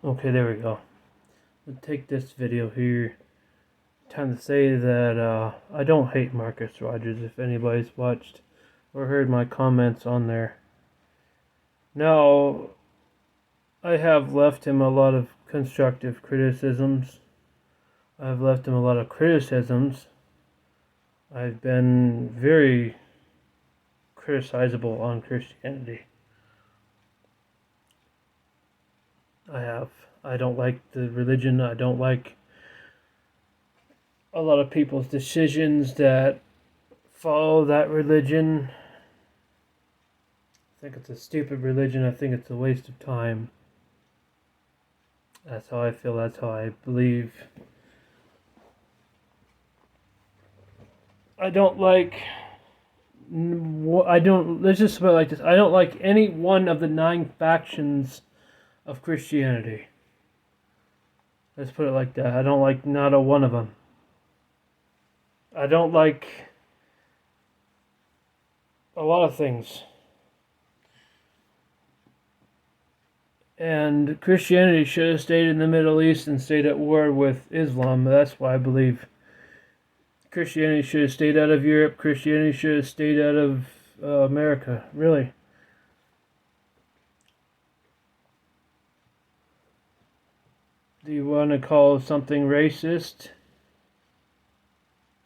Okay, there we go. I'll take this video here. Time to say that I don't hate Marcus Rogers if anybody's watched or heard my comments on there. Now, I have left him a lot of constructive criticisms. I've left him a lot of criticisms. I've been very criticizable on Christianity. I don't like the religion. I don't like a lot of people's decisions that follow that religion. I think it's a stupid religion. I think it's a waste of time. That's how I feel. That's how I believe. I don't like. Let's just put it like this. I don't like any one of the 9 factions of Christianity. Let's put it like that. I don't like not a one of them. I don't like a lot of things. And Christianity should have stayed in the Middle East and stayed at war with Islam. That's why I believe Christianity should have stayed out of Europe. Christianity should have stayed out of America. Really. Do you want to call something racist?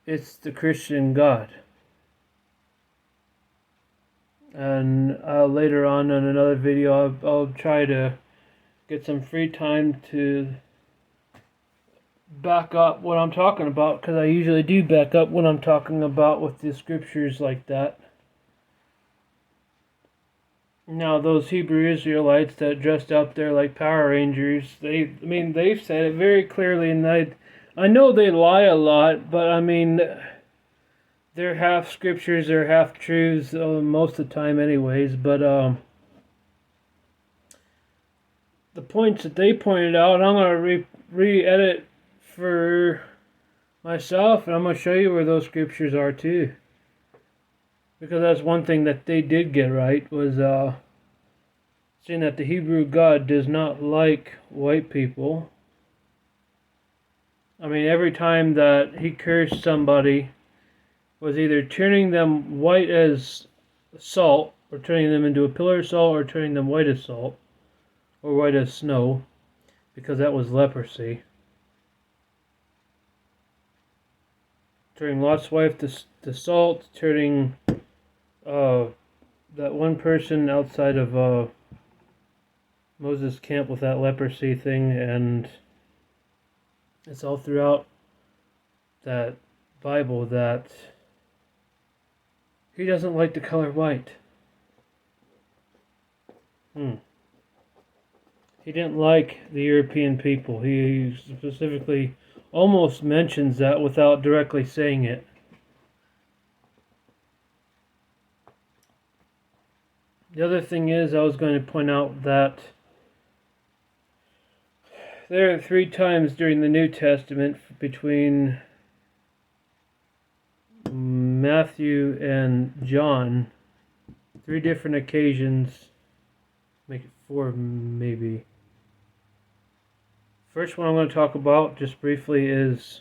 It's the Christian God. And later on in another video, I'll try to get some free time to back up what I'm talking about, because I usually do back up what I'm talking about with the scriptures like that. Now, those Hebrew Israelites that dressed up there like Power Rangers, they've said it very clearly, and I know they lie a lot, but I mean, they're half scriptures, they're half truths most of the time anyways, but the points that they pointed out, I'm going to re-edit for myself, and I'm going to show you where those scriptures are too. Because that's one thing that they did get right, was saying that the Hebrew God does not like white people. I mean, every time that he cursed somebody, was either turning them white as salt, or turning them into a pillar of salt, or turning them white as salt, or white as snow, because that was leprosy. Turning Lot's wife to salt, turning that one person outside of Moses' camp with that leprosy thing, and it's all throughout that Bible that he doesn't like the color white. He didn't like the European people. He specifically almost mentions that without directly saying it. The other thing is, I was going to point out that there are 3 times during the New Testament between Matthew and John, 3 different occasions, make it 4 maybe. First one I'm going to talk about just briefly is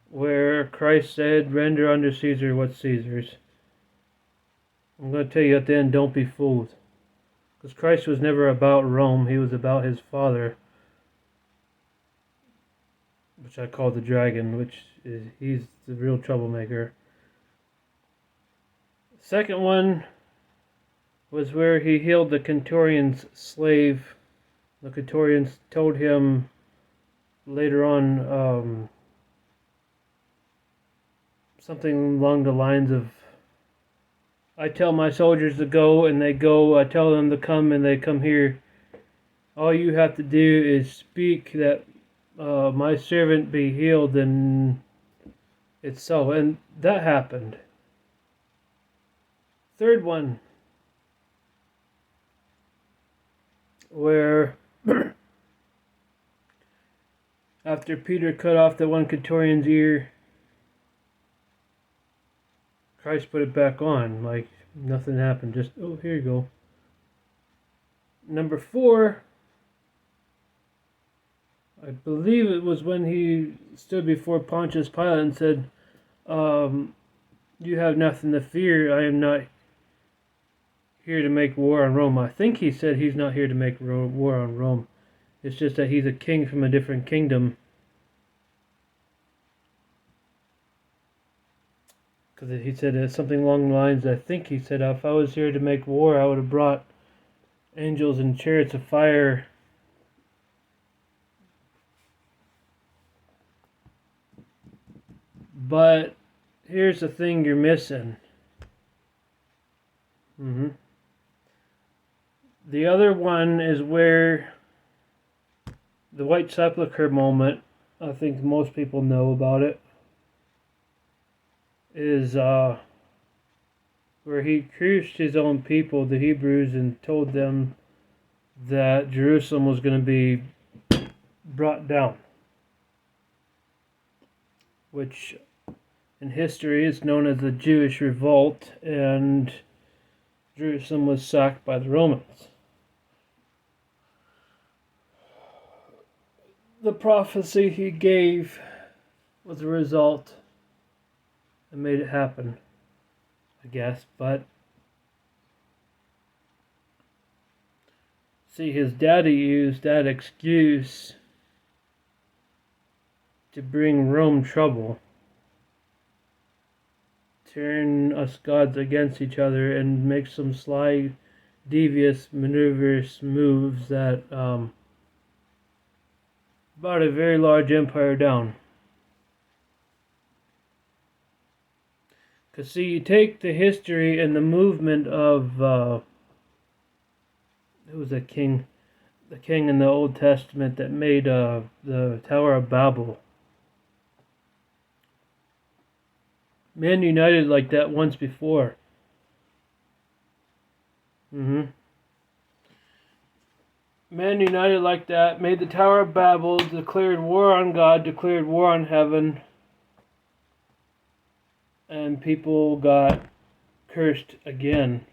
where Christ said, "Render unto Caesar what's Caesar's." I'm going to tell you at the end, don't be fooled. Because Christ was never about Rome, he was about his Father, which I call the dragon, he's the real troublemaker. The second one was where he healed the Centurion's slave. The Centurion told him later on something along the lines of, "I tell my soldiers to go, and they go. I tell them to come, and they come here. All you have to do is speak that my servant be healed, and it's so." And that happened. Third one, where after Peter cut off the one Centurion's ear, Christ put it back on like nothing happened. Just, oh, here you go. Number 4 I believe it was when he stood before Pontius Pilate and said, you have nothing to fear. I am not here to make war on Rome. I think he said he's not here to make war on Rome. It's just that he's a king from a different kingdom. Because he said something along the lines, I think he said, if I was here to make war, I would have brought angels and chariots of fire. But here's the thing you're missing. The other one is where the White Sepulchre moment, I think most people know about it, is where he cursed his own people, the Hebrews, and told them that Jerusalem was going to be brought down, which in history is known as the Jewish Revolt, and Jerusalem was sacked by the Romans. The prophecy he gave was a result and made it happen, I guess, but see, his daddy used that excuse to bring Rome trouble, turn us gods against each other, and make some sly, devious, maneuverous moves that brought a very large empire down. Because see, you take the history and the movement of who was the king in the Old Testament that made the Tower of Babel. Man united like that once before. Man united like that, made the Tower of Babel, declared war on God, declared war on heaven, and people got cursed again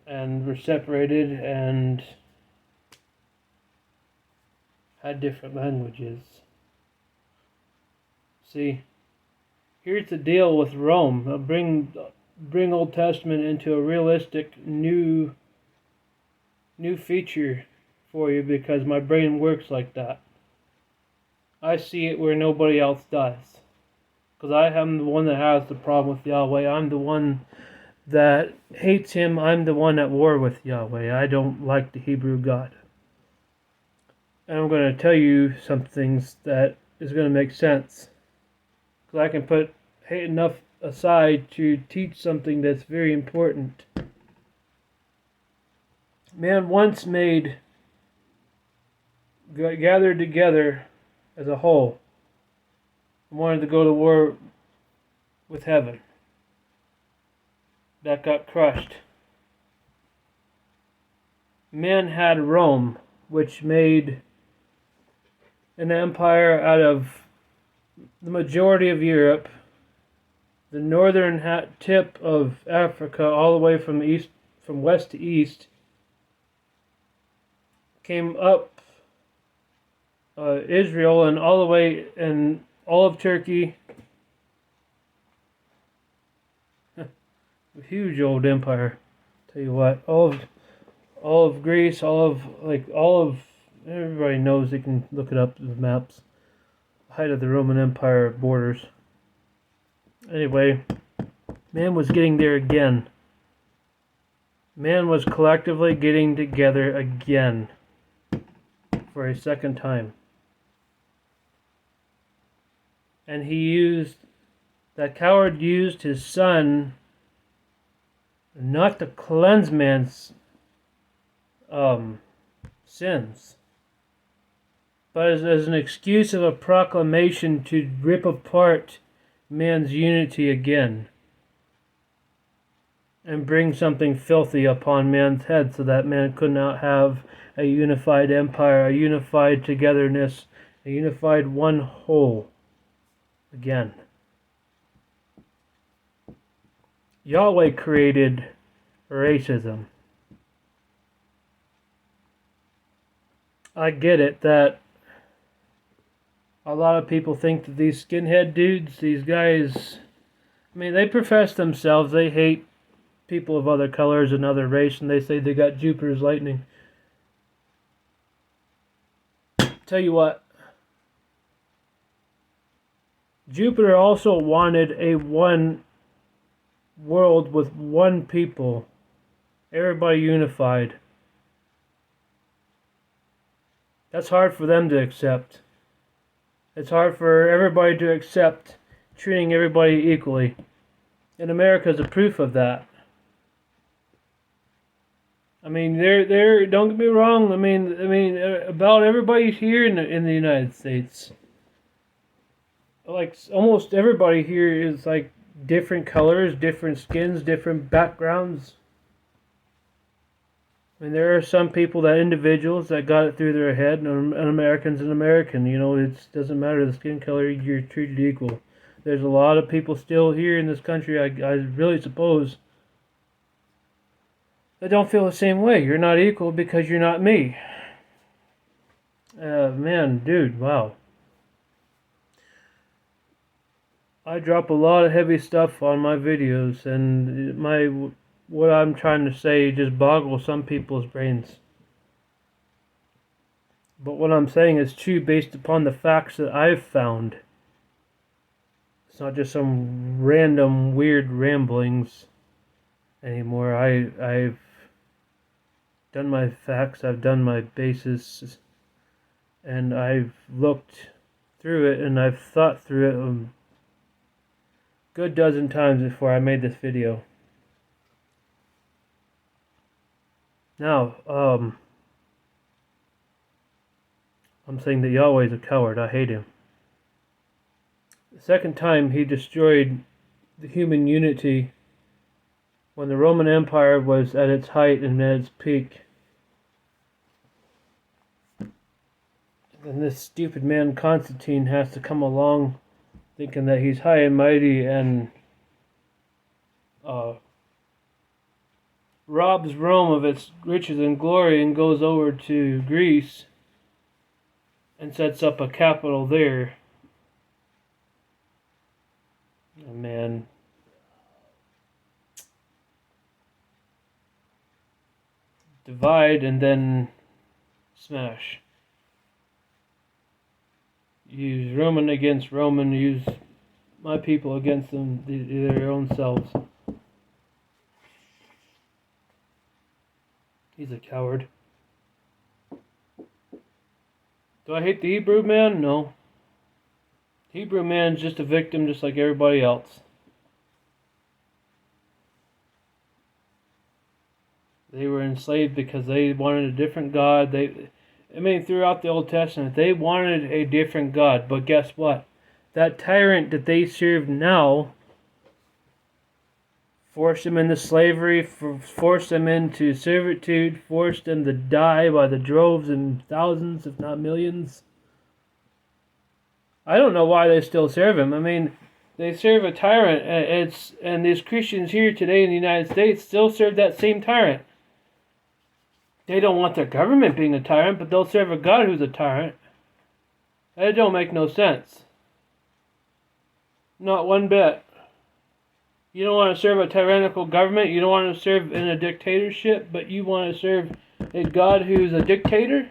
and were separated and had different languages. See, here's the deal with Rome. I'll bring Old Testament into a realistic new feature for you, because my brain works like that. I see it where nobody else does. Because I am the one that has the problem with Yahweh. I'm the one that hates him. I'm the one at war with Yahweh. I don't like the Hebrew God. And I'm going to tell you some things that is going to make sense. Because I can put hate enough aside to teach something that's very important. Man once gathered together as a whole and wanted to go to war with heaven. That got crushed. Man had Rome, which made an empire out of the majority of Europe, the northern tip of Africa, all the way from west to east, came up Israel and all the way in all of Turkey. A huge old empire. Tell you what, all of Greece, everybody knows. They can look it up in the maps. The height of the Roman Empire borders. Anyway, man was getting there again. Man was collectively getting together again for a second time. And that coward used his son not to cleanse man's sins, but as an excuse of a proclamation to rip apart man's unity again and bring something filthy upon man's head, so that man could not have a unified empire, a unified togetherness, a unified one whole again. Yahweh created racism. I get it that a lot of people think that these skinhead dudes, these guys, I mean, they profess themselves, they hate people of other colors and other race, and they say they got Jupiter's lightning. Tell you what, Jupiter also wanted a one world with one people, everybody unified. That's hard for them to accept. It's hard for everybody to accept treating everybody equally. And America is a proof of that. I mean, they're don't get me wrong. I mean, about everybody here in the United States. Like almost everybody here is like different colors, different skins, different backgrounds. I mean, there are some people, that individuals that got it through their head, and an American's an American. You know, it doesn't matter the skin color; you're treated equal. There's a lot of people still here in this country, I really suppose, that don't feel the same way. You're not equal because you're not me. Man, dude, wow. I drop a lot of heavy stuff on my videos, and what I'm trying to say just boggles some people's brains. But what I'm saying is true based upon the facts that I've found. It's not just some random weird ramblings anymore. I've done my facts, I've done my basis, and I've looked through it, and I've thought through it a good dozen times before I made this video. Now, I'm saying that Yahweh's a coward. I hate him. The second time he destroyed the human unity when the Roman Empire was at its height and at its peak. And this stupid man Constantine has to come along thinking that he's high and mighty and robs Rome of its riches and glory and goes over to Greece and sets up a capital there. Oh, man. Divide and then smash. Use Roman against Roman, use my people against them, their own selves. He's a coward. Do I hate the Hebrew man? No. Hebrew man is just a victim just like everybody else. They were enslaved because they wanted a different God. Throughout the Old Testament, they wanted a different God. But guess what? That tyrant that they serve now forced them into slavery, forced them into servitude, forced them to die by the droves and thousands, if not millions. I don't know why they still serve him. I mean, they serve a tyrant, and these Christians here today in the United States still serve that same tyrant. They don't want their government being a tyrant, but they'll serve a God who's a tyrant. That don't make no sense. Not one bit. You don't want to serve a tyrannical government, you don't want to serve in a dictatorship, but you want to serve a God who's a dictator?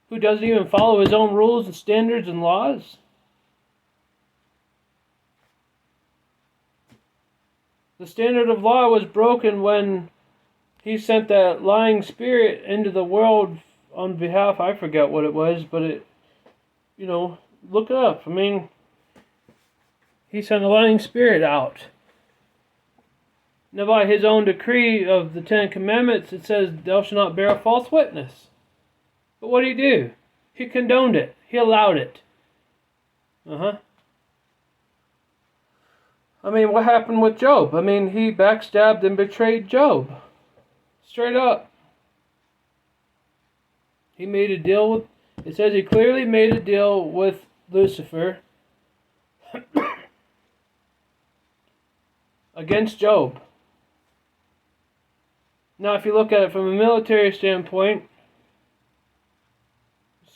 Who doesn't even follow his own rules and standards and laws? The standard of law was broken when he sent that lying spirit into the world on behalf, I forget what it was, but look it up. I mean, he sent a lying spirit out. Now by his own decree of the Ten Commandments, it says, thou shalt not bear a false witness. But what did he do? He condoned it. He allowed it. I mean, what happened with Job? I mean, he backstabbed and betrayed Job. Straight up. He made a deal with... It says he clearly made a deal with Lucifer against Job. Now, if you look at it from a military standpoint,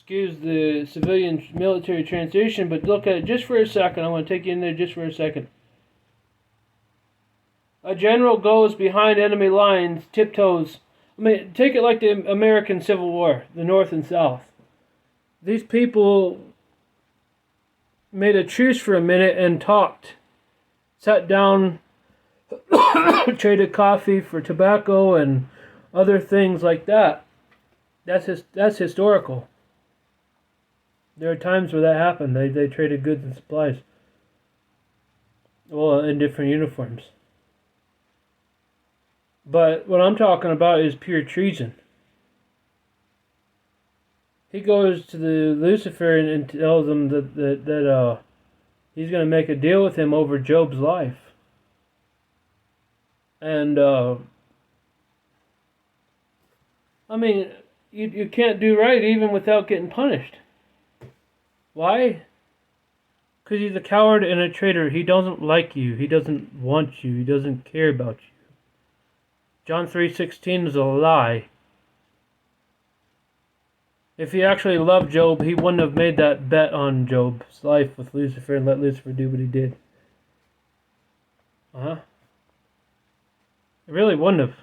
excuse the civilian military translation, but look at it just for a second. I want to take you in there just for a second. A general goes behind enemy lines, tiptoes. I mean, take it like the American Civil War, the North and South. These people made a truce for a minute and talked. Sat down, traded coffee for tobacco and other things like that. That's historical. There are times where that happened. They traded goods and supplies. Well, in different uniforms. But what I'm talking about is pure treason. He goes to the Lucifer and tells him that he's going to make a deal with him over Job's life. And, I mean, you can't do right even without getting punished. Why? Because he's a coward and a traitor. He doesn't like you. He doesn't want you. He doesn't care about you. John 3:16 is a lie. If he actually loved Job, he wouldn't have made that bet on Job's life with Lucifer and let Lucifer do what he did. He really wouldn't have.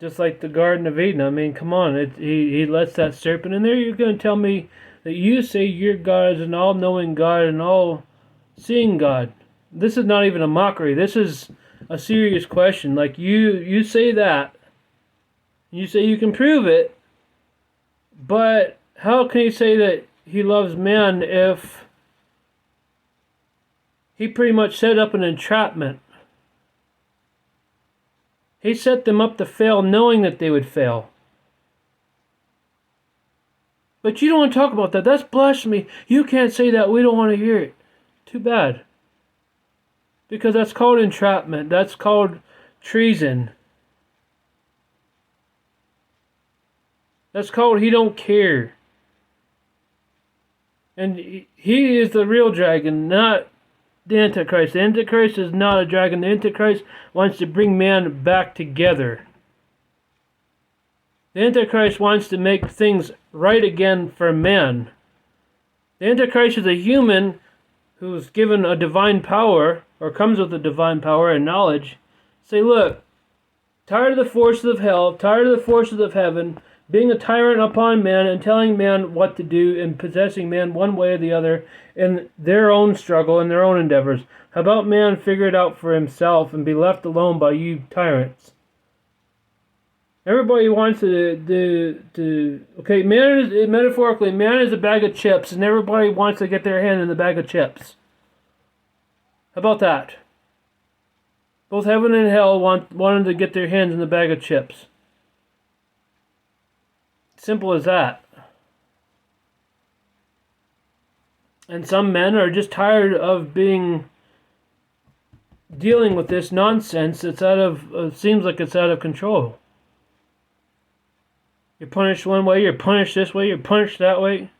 Just like the Garden of Eden. I mean, come on. He lets that serpent in there. You're going to tell me that you say your God is an all-knowing God and all-seeing God. This is not even a mockery. This is a serious question. Like, you say that. You say you can prove it. But how can he say that he loves man if he pretty much set up an entrapment? He set them up to fail knowing that they would fail. But you don't want to talk about that. That's blasphemy. You can't say that. We don't want to hear it. Too bad. Because that's called entrapment. That's called treason. That's called he don't care. And he is the real dragon, not the Antichrist. The Antichrist is not a dragon. The Antichrist wants to bring man back together. The Antichrist wants to make things right again for man. The Antichrist is a human who's given a divine power, or comes with a divine power and knowledge. Say, look, tired of the forces of hell, tired of the forces of heaven, being a tyrant upon man and telling man what to do and possessing man one way or the other in their own struggle and their own endeavors. How about man figure it out for himself and be left alone by you tyrants? Everybody wants okay, man is, metaphorically, man is a bag of chips and everybody wants to get their hand in the bag of chips. How about that? Both heaven and hell wanted to get their hands in the bag of chips. Simple as that. And some men are just tired of dealing with this nonsense. It's seems like it's out of control. You're punished one way, you're punished this way, you're punished that way.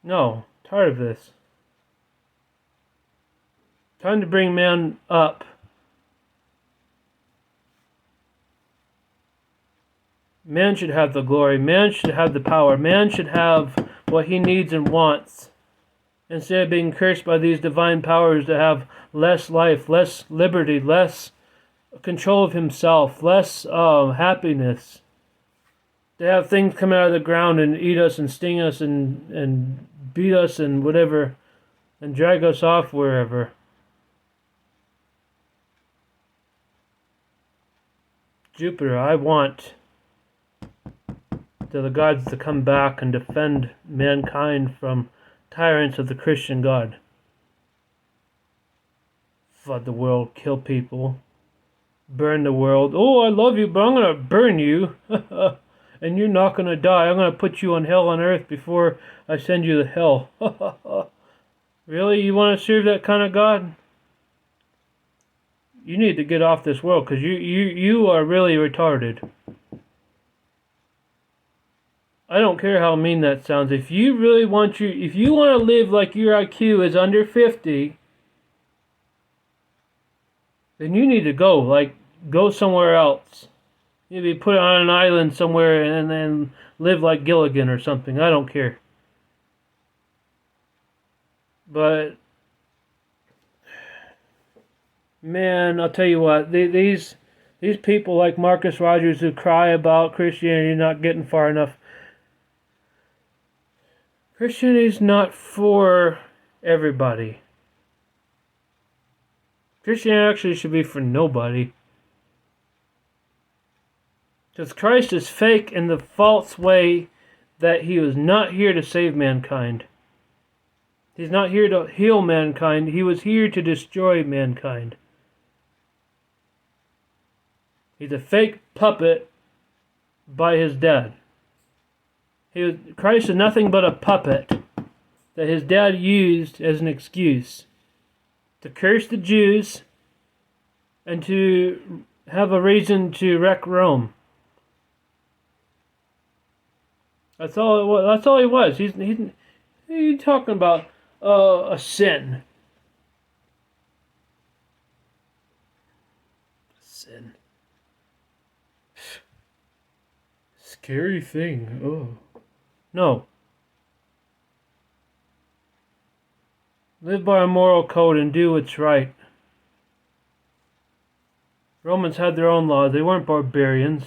No, tired of this. Time to bring man up. Man should have the glory. Man should have the power. Man should have what he needs and wants. Instead of being cursed by these divine powers to have less life, less liberty, less control of himself, less happiness. To have things come out of the ground and eat us and sting us and beat us and whatever and drag us off wherever. Jupiter, I want the gods to come back and defend mankind from tyrants of the Christian God. Flood the world, kill people, burn the world. Oh, I love you, but I'm going to burn you. And you're not going to die. I'm going to put you on hell on earth before I send you to hell. Really? You want to serve that kind of God? You need to get off this world because you are really retarded. I don't care how mean that sounds. If you want to live like your IQ is under 50, then you need to go. Like, go somewhere else. You need to be put on an island somewhere and then live like Gilligan or something. I don't care. But man, I'll tell you what, these people like Marcus Rogers who cry about Christianity not getting far enough. Christianity is not for everybody. Christianity actually should be for nobody. Because Christ is fake in the false way that he was not here to save mankind. He's not here to heal mankind. He was here to destroy mankind. He's a fake puppet by his dad. Christ is nothing but a puppet that his dad used as an excuse to curse the Jews and to have a reason to wreck Rome. That's all it was. That's all he was. He's talking about a sin. Sin. Scary thing. Oh. No. Live by a moral code and do what's right. Romans had their own laws. They weren't barbarians.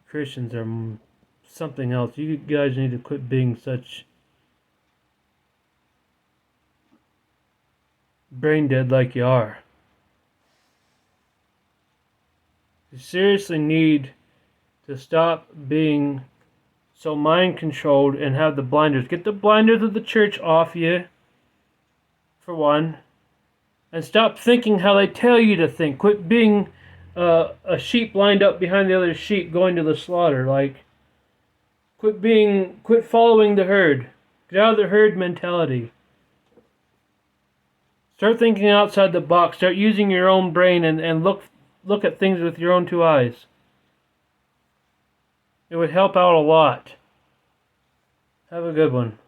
Christians are something else. You guys need to quit being such brain dead like you are. You seriously need to stop being so mind controlled and have the blinders. Get the blinders of the church off you, for one, and stop thinking how they tell you to think. Quit being a sheep lined up behind the other sheep going to the slaughter. Quit following the herd. Get out of the herd mentality. Start thinking outside the box. Start using your own brain and look at things with your own two eyes. It would help out a lot. Have a good one.